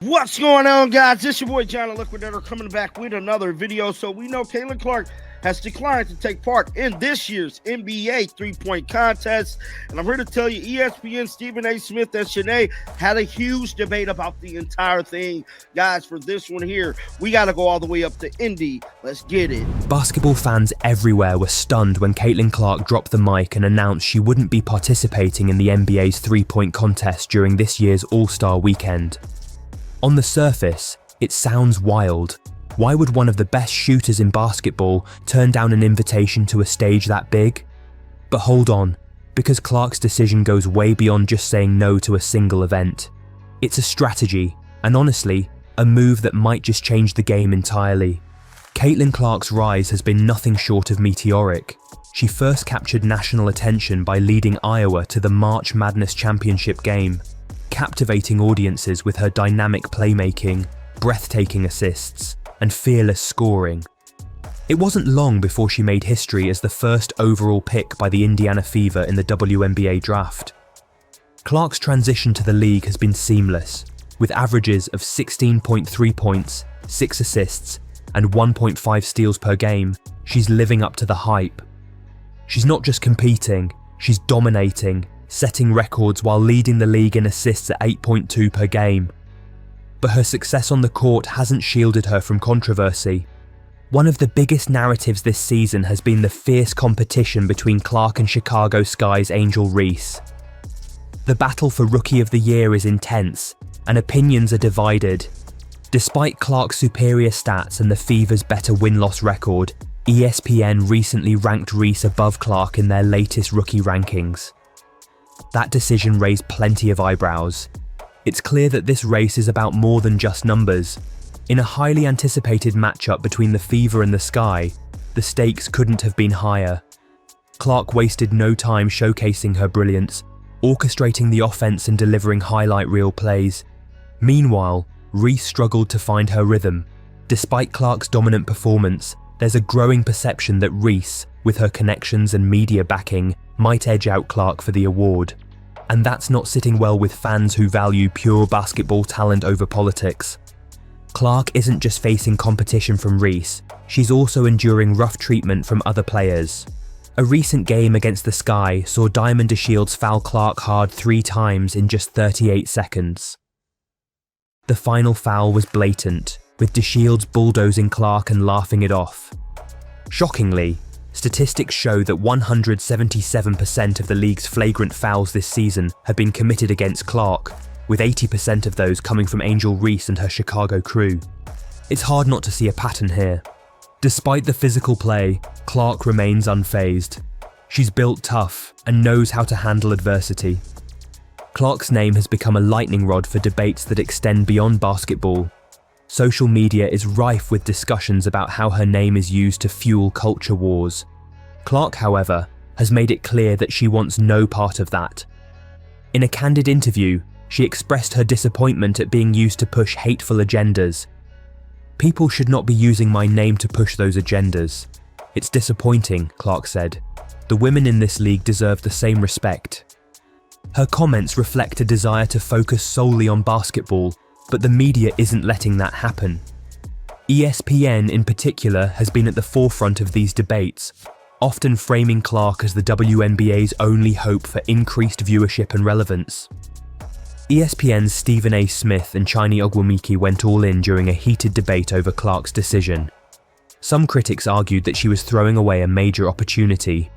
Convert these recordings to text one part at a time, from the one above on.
What's going on, guys? This is your boy John the Liquidator coming back with another video. So we know Caitlin Clark has declined to take part in this year's NBA three-point contest. And I'm here to tell you, ESPN, Stephen A. Smith, and Shanae had a huge debate about the entire thing. Guys, for this one here, we got to go all the way up to Indy. Let's get it. Basketball fans everywhere were stunned when Caitlin Clark dropped the mic and announced she wouldn't be participating in the NBA's three-point contest during this year's All-Star weekend. On the surface, it sounds wild. Why would one of the best shooters in basketball turn down an invitation to a stage that big? But hold on, because Clark's decision goes way beyond just saying no to a single event. It's a strategy, and honestly, a move that might just change the game entirely. Caitlin Clark's rise has been nothing short of meteoric. She first captured national attention by leading Iowa to the March Madness Championship game, captivating audiences with her dynamic playmaking, breathtaking assists, and fearless scoring. It wasn't long before she made history as the first overall pick by the Indiana Fever in the WNBA draft. Clark's transition to the league has been seamless, with averages of 16.3 points, 6 assists, and 1.5 steals per game. She's living up to the hype. She's not just competing, she's dominating, setting records while leading the league in assists at 8.2 per game. But her success on the court hasn't shielded her from controversy. One of the biggest narratives this season has been the fierce competition between Clark and Chicago Sky's Angel Reese. The battle for Rookie of the Year is intense, and opinions are divided. Despite Clark's superior stats and the Fever's better win-loss record, ESPN recently ranked Reese above Clark in their latest rookie rankings. That decision raised plenty of eyebrows. It's clear that this race is about more than just numbers. In a highly anticipated matchup between the Fever and the Sky, the stakes couldn't have been higher. Clark wasted no time showcasing her brilliance, orchestrating the offense and delivering highlight reel plays. Meanwhile, Reese struggled to find her rhythm. Despite Clark's dominant performance, there's a growing perception that Reese, with her connections and media backing, might edge out Clark for the award. And that's not sitting well with fans who value pure basketball talent over politics. Clark isn't just facing competition from Reese, she's also enduring rough treatment from other players. A recent game against the Sky saw Diamond DeShields foul Clark hard 3 times in just 38 seconds. The final foul was blatant, with DeShields bulldozing Clark and laughing it off. Shockingly, statistics show that 177% of the league's flagrant fouls this season have been committed against Clark, with 80% of those coming from Angel Reese and her Chicago crew. It's hard not to see a pattern here. Despite the physical play, Clark remains unfazed. She's built tough and knows how to handle adversity. Clark's name has become a lightning rod for debates that extend beyond basketball. Social media is rife with discussions about how her name is used to fuel culture wars. Clark, however, has made it clear that she wants no part of that. In a candid interview, she expressed her disappointment at being used to push hateful agendas. "People should not be using my name to push those agendas. It's disappointing," Clark said. "The women in this league deserve the same respect." Her comments reflect a desire to focus solely on basketball, but the media isn't letting that happen. ESPN in particular has been at the forefront of these debates, often framing Clark as the WNBA's only hope for increased viewership and relevance. ESPN's Stephen A. Smith and Chini Ogwumike went all in during a heated debate over Clark's decision. Some critics argued that she was throwing away a major opportunity,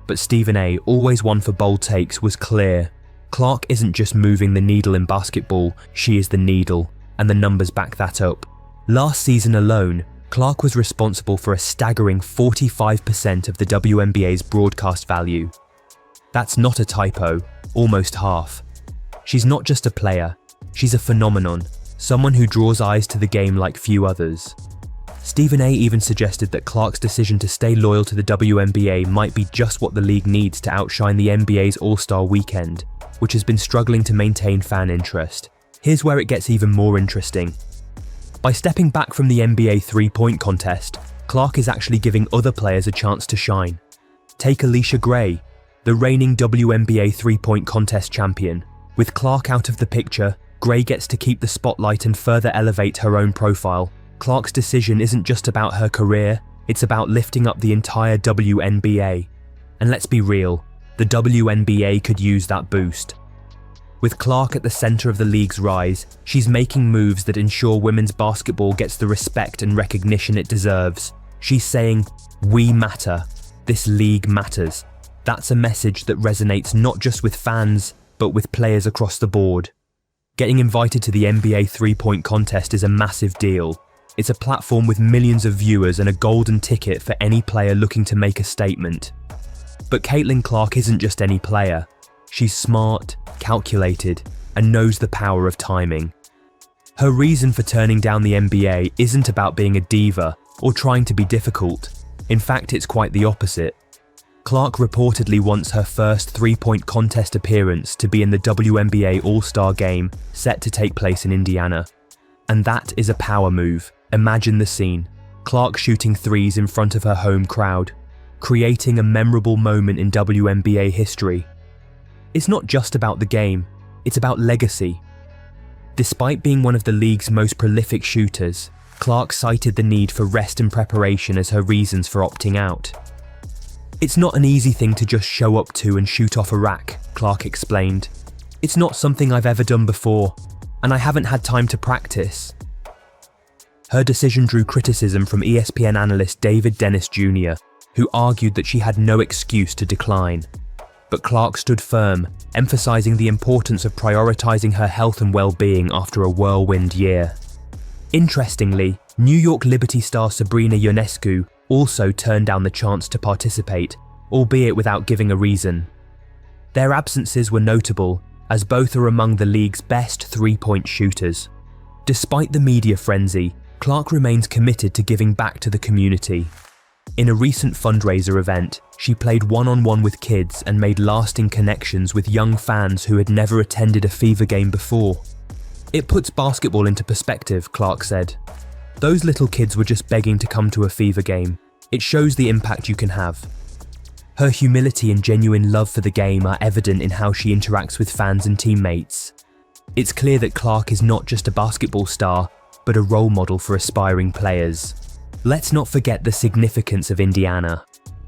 but Stephen A., always one for bold takes, was clear. Clark isn't just moving the needle in basketball, she is the needle, and the numbers back that up. Last season alone, Clark was responsible for a staggering 45% of the WNBA's broadcast value. That's not a typo, almost half. She's not just a player, she's a phenomenon, someone who draws eyes to the game like few others. Stephen A. even suggested that Clark's decision to stay loyal to the WNBA might be just what the league needs to outshine the NBA's All-Star weekend, which has been struggling to maintain fan interest. Here's where it gets even more interesting. By stepping back from the NBA three-point contest, Clark is actually giving other players a chance to shine. Take Alicia Gray, the reigning WNBA three-point contest champion. With Clark out of the picture, Gray gets to keep the spotlight and further elevate her own profile. Clark's decision isn't just about her career, it's about lifting up the entire WNBA. And let's be real, the WNBA could use that boost. With Clark at the center of the league's rise, she's making moves that ensure women's basketball gets the respect and recognition it deserves. She's saying, "We matter. This league matters." That's a message that resonates not just with fans, but with players across the board. Getting invited to the NBA three-point contest is a massive deal. It's a platform with millions of viewers and a golden ticket for any player looking to make a statement. But Caitlin Clark isn't just any player. She's smart, calculated, and knows the power of timing. Her reason for turning down the NBA isn't about being a diva or trying to be difficult. In fact, it's quite the opposite. Clark reportedly wants her first three-point contest appearance to be in the WNBA All-Star Game set to take place in Indiana. And that is a power move. Imagine the scene. Clark shooting threes in front of her home crowd, creating a memorable moment in WNBA history. It's not just about the game, it's about legacy. Despite being one of the league's most prolific shooters, Clark cited the need for rest and preparation as her reasons for opting out. "It's not an easy thing to just show up to and shoot off a rack," Clark explained. "It's not something I've ever done before, and I haven't had time to practice." Her decision drew criticism from ESPN analyst David Dennis Jr., who argued that she had no excuse to decline. But Clark stood firm, emphasizing the importance of prioritizing her health and well-being after a whirlwind year. Interestingly, New York Liberty star Sabrina Ionescu also turned down the chance to participate, albeit without giving a reason. Their absences were notable, as both are among the league's best three-point shooters. Despite the media frenzy, Clark remains committed to giving back to the community. In a recent fundraiser event, she played one-on-one with kids and made lasting connections with young fans who had never attended a Fever game before. "It puts basketball into perspective," Clark said. "Those little kids were just begging to come to a Fever game. It shows the impact you can have." Her humility and genuine love for the game are evident in how she interacts with fans and teammates. It's clear that Clark is not just a basketball star, but a role model for aspiring players. Let's not forget the significance of Indiana.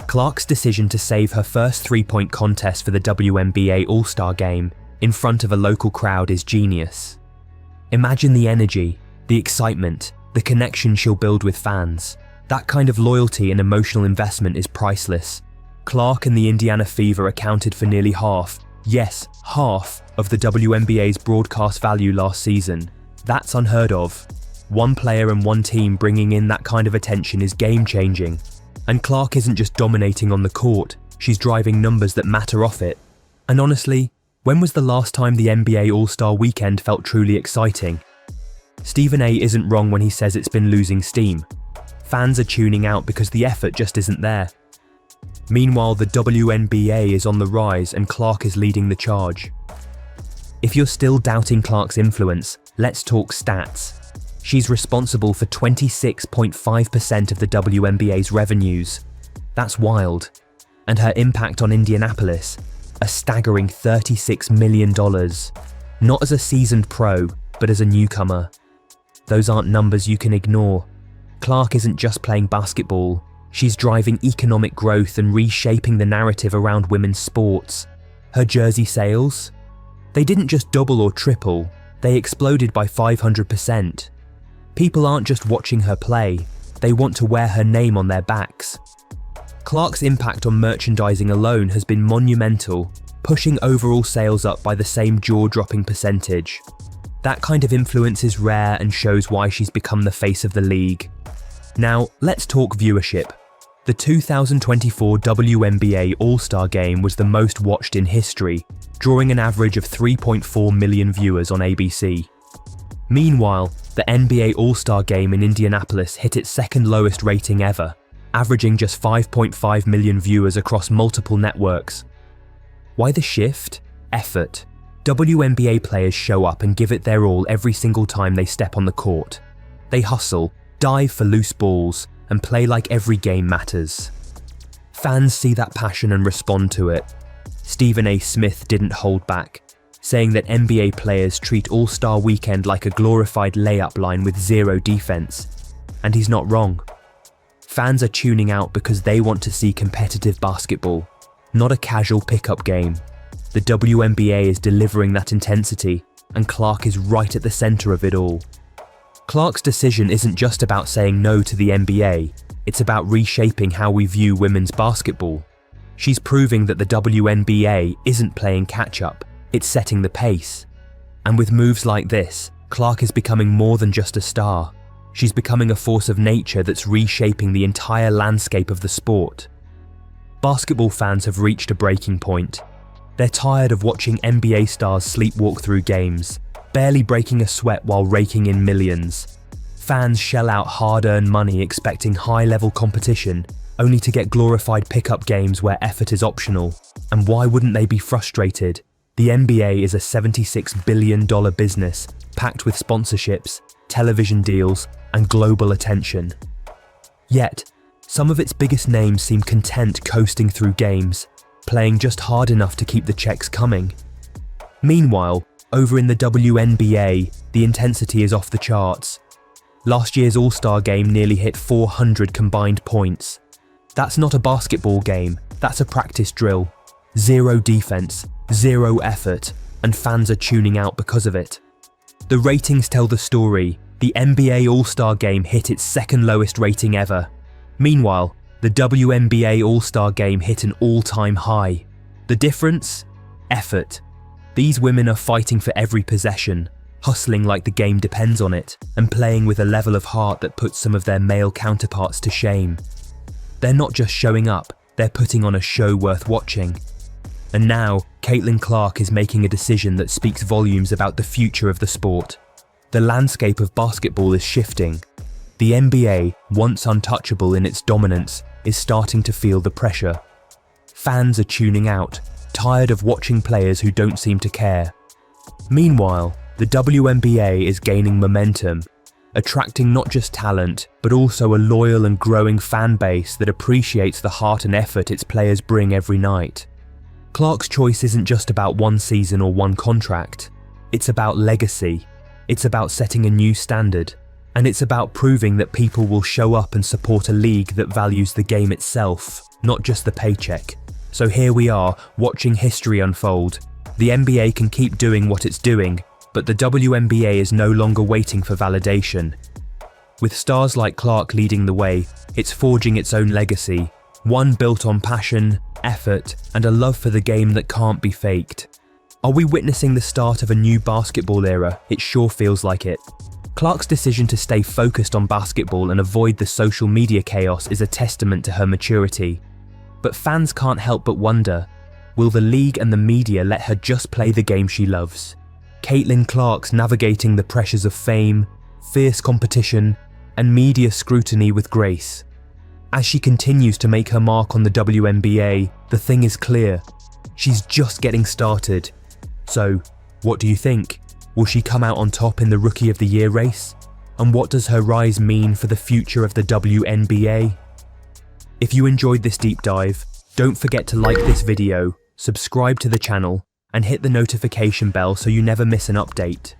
Clark's decision to save her first three-point contest for the WNBA All-Star Game in front of a local crowd is genius. Imagine the energy, the excitement, the connection she'll build with fans. That kind of loyalty and emotional investment is priceless. Clark and the Indiana Fever accounted for nearly half, yes, half, of the WNBA's broadcast value last season. That's unheard of. One player and one team bringing in that kind of attention is game-changing. And Clark isn't just dominating on the court, she's driving numbers that matter off it. And honestly, when was the last time the NBA All-Star Weekend felt truly exciting? Stephen A isn't wrong when he says it's been losing steam. Fans are tuning out because the effort just isn't there. Meanwhile, the WNBA is on the rise and Clark is leading the charge. If you're still doubting Clark's influence, let's talk stats. She's responsible for 26.5% of the WNBA's revenues. That's wild. And her impact on Indianapolis, a staggering $36 million. Not as a seasoned pro, but as a newcomer. Those aren't numbers you can ignore. Clark isn't just playing basketball, she's driving economic growth and reshaping the narrative around women's sports. Her jersey sales? They didn't just double or triple, they exploded by 500%. People aren't just watching her play, they want to wear her name on their backs. Clark's impact on merchandising alone has been monumental, pushing overall sales up by the same jaw-dropping percentage. That kind of influence is rare and shows why she's become the face of the league. Now, let's talk viewership. The 2024 WNBA All-Star Game was the most watched in history, drawing an average of 3.4 million viewers on ABC. Meanwhile, the NBA All-Star Game in Indianapolis hit its second lowest rating ever, averaging just 5.5 million viewers across multiple networks. Why the shift? Effort. WNBA players show up and give it their all every single time they step on the court. They hustle, dive for loose balls, and play like every game matters. Fans see that passion and respond to it. Stephen A. Smith didn't hold back, saying that NBA players treat All-Star Weekend like a glorified layup line with zero defense. And he's not wrong. Fans are tuning out because they want to see competitive basketball, not a casual pickup game. The WNBA is delivering that intensity, and Clark is right at the center of it all. Clark's decision isn't just about saying no to the NBA, it's about reshaping how we view women's basketball. She's proving that the WNBA isn't playing catch-up, it's setting the pace. And with moves like this, Clark is becoming more than just a star. She's becoming a force of nature that's reshaping the entire landscape of the sport. Basketball fans have reached a breaking point. They're tired of watching NBA stars sleepwalk through games, barely breaking a sweat while raking in millions. Fans shell out hard-earned money expecting high-level competition, only to get glorified pickup games where effort is optional. And why wouldn't they be frustrated? The NBA is a $76 billion business, packed with sponsorships, television deals, and global attention. Yet, some of its biggest names seem content coasting through games, playing just hard enough to keep the checks coming. Meanwhile, over in the WNBA, the intensity is off the charts. Last year's All-Star game nearly hit 400 combined points. That's not a basketball game, that's a practice drill. Zero defense, zero effort, and fans are tuning out because of it. The ratings tell the story. The NBA All-Star Game hit its second lowest rating ever. Meanwhile, the WNBA All-Star Game hit an all-time high. The difference? Effort. These women are fighting for every possession, hustling like the game depends on it, and playing with a level of heart that puts some of their male counterparts to shame. They're not just showing up, they're putting on a show worth watching. And now, Caitlin Clark is making a decision that speaks volumes about the future of the sport. The landscape of basketball is shifting. The NBA, once untouchable in its dominance, is starting to feel the pressure. Fans are tuning out, tired of watching players who don't seem to care. Meanwhile, the WNBA is gaining momentum, attracting not just talent, but also a loyal and growing fan base that appreciates the heart and effort its players bring every night. Clark's choice isn't just about one season or one contract. It's about legacy. It's about setting a new standard, and it's about proving that people will show up and support a league that values the game itself, not just the paycheck. So here we are, watching history unfold. The NBA can keep doing what it's doing, but the WNBA is no longer waiting for validation. With stars like Clark leading the way, it's forging its own legacy, one built on passion, effort, and a love for the game that can't be faked. Are we witnessing the start of a new basketball era? It sure feels like it. Clark's decision to stay focused on basketball and avoid the social media chaos is a testament to her maturity. But fans can't help but wonder, will the league and the media let her just play the game she loves? Caitlin Clark's navigating the pressures of fame, fierce competition, and media scrutiny with grace. As she continues to make her mark on the WNBA, the thing is clear. She's just getting started. So, what do you think? Will she come out on top in the Rookie of the Year race? And what does her rise mean for the future of the WNBA? If you enjoyed this deep dive, don't forget to like this video, subscribe to the channel, and hit the notification bell so you never miss an update.